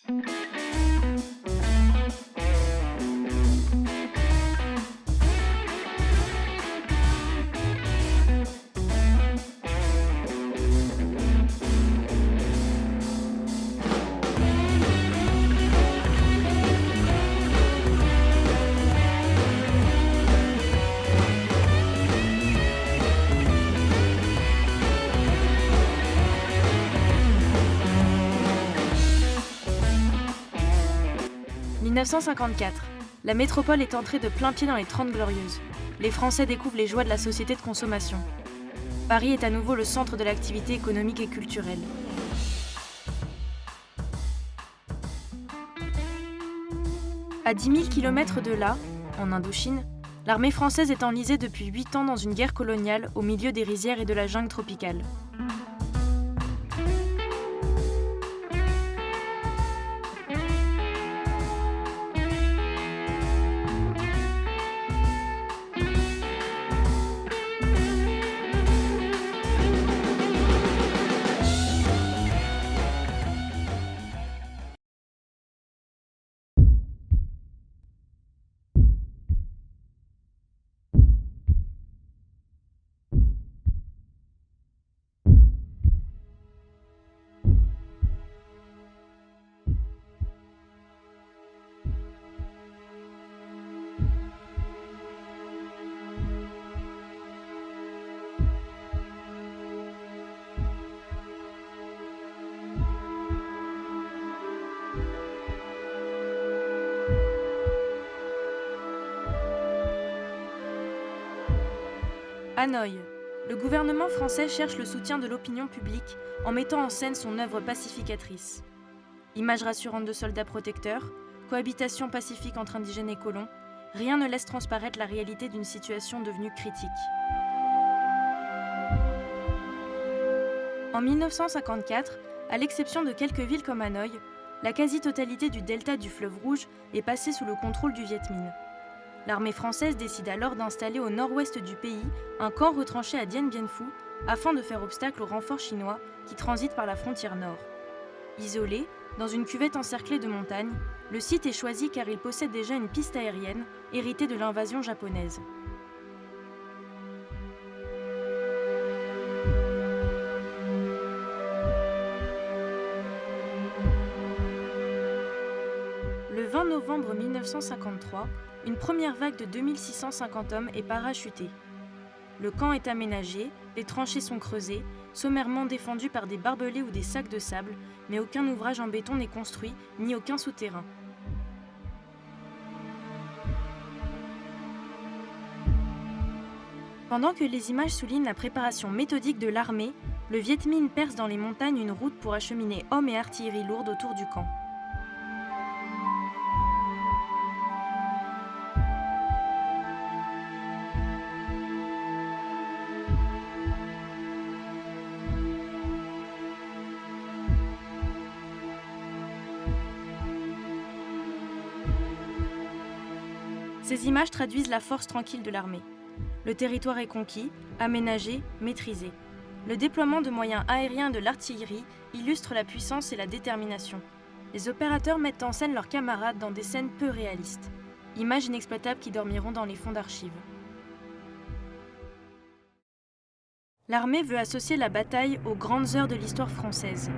« 1954. La métropole est entrée de plein pied dans les 30 Glorieuses. Les Français découvrent les joies de la société de consommation. Paris est à nouveau le centre de l'activité économique et culturelle. À 10 000 km de là, en Indochine, l'armée française est enlisée depuis 8 ans dans une guerre coloniale au milieu des rizières et de la jungle tropicale. Hanoï. Le gouvernement français cherche le soutien de l'opinion publique en mettant en scène son œuvre pacificatrice. Images rassurantes de soldats protecteurs, cohabitation pacifique entre indigènes et colons, rien ne laisse transparaître la réalité d'une situation devenue critique. En 1954, à l'exception de quelques villes comme Hanoï, la quasi-totalité du delta du fleuve Rouge est passée sous le contrôle du Viet Minh. L'armée française décide alors d'installer au nord-ouest du pays un camp retranché à Dien Bien Phu afin de faire obstacle aux renforts chinois qui transitent par la frontière nord. Isolé, dans une cuvette encerclée de montagnes, le site est choisi car il possède déjà une piste aérienne héritée de l'invasion japonaise. Le 20 novembre 1953, une première vague de 2650 hommes est parachutée. Le camp est aménagé, les tranchées sont creusées, sommairement défendues par des barbelés ou des sacs de sable, mais aucun ouvrage en béton n'est construit, ni aucun souterrain. Pendant que les images soulignent la préparation méthodique de l'armée, le Viet Minh perce dans les montagnes une route pour acheminer hommes et artillerie lourde autour du camp. Ces images traduisent la force tranquille de l'armée. Le territoire est conquis, aménagé, maîtrisé. Le déploiement de moyens aériens de l'artillerie illustre la puissance et la détermination. Les opérateurs mettent en scène leurs camarades dans des scènes peu réalistes. Images inexploitables qui dormiront dans les fonds d'archives. L'armée veut associer la bataille aux grandes heures de l'histoire française.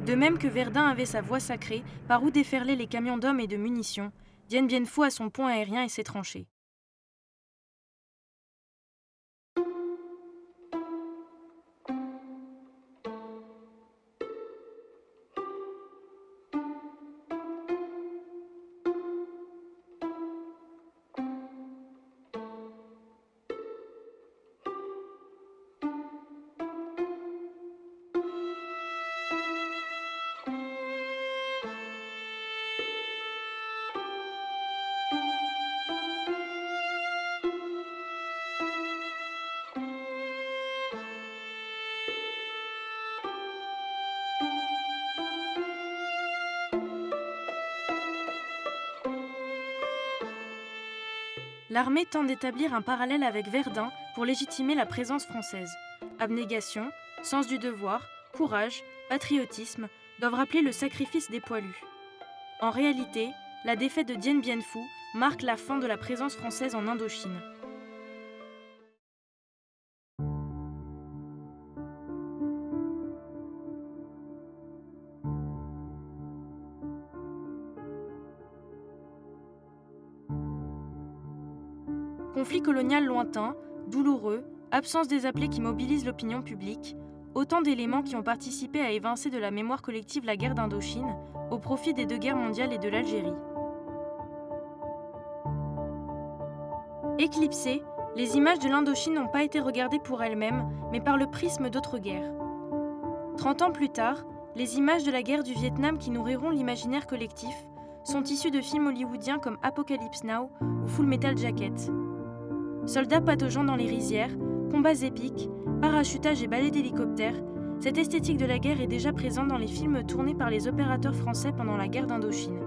De même que Verdun avait sa voie sacrée, par où déferlaient les camions d'hommes et de munitions, Dien Bien Phu a son pont aérien et ses tranchées. L'armée tente d'établir un parallèle avec Verdun pour légitimer la présence française. Abnégation, sens du devoir, courage, patriotisme doivent rappeler le sacrifice des poilus. En réalité, la défaite de Dien Bien Phu marque la fin de la présence française en Indochine. Conflit colonial lointain, douloureux, absence des appelés qui mobilisent l'opinion publique, autant d'éléments qui ont participé à évincer de la mémoire collective la guerre d'Indochine au profit des 2 guerres mondiales et de l'Algérie. Éclipsées, les images de l'Indochine n'ont pas été regardées pour elles-mêmes, mais par le prisme d'autres guerres. 30 ans plus tard, les images de la guerre du Vietnam qui nourriront l'imaginaire collectif sont issues de films hollywoodiens comme Apocalypse Now ou Full Metal Jacket. Soldats pataugeant dans les rizières, combats épiques, parachutage et balais d'hélicoptères, cette esthétique de la guerre est déjà présente dans les films tournés par les opérateurs français pendant la guerre d'Indochine.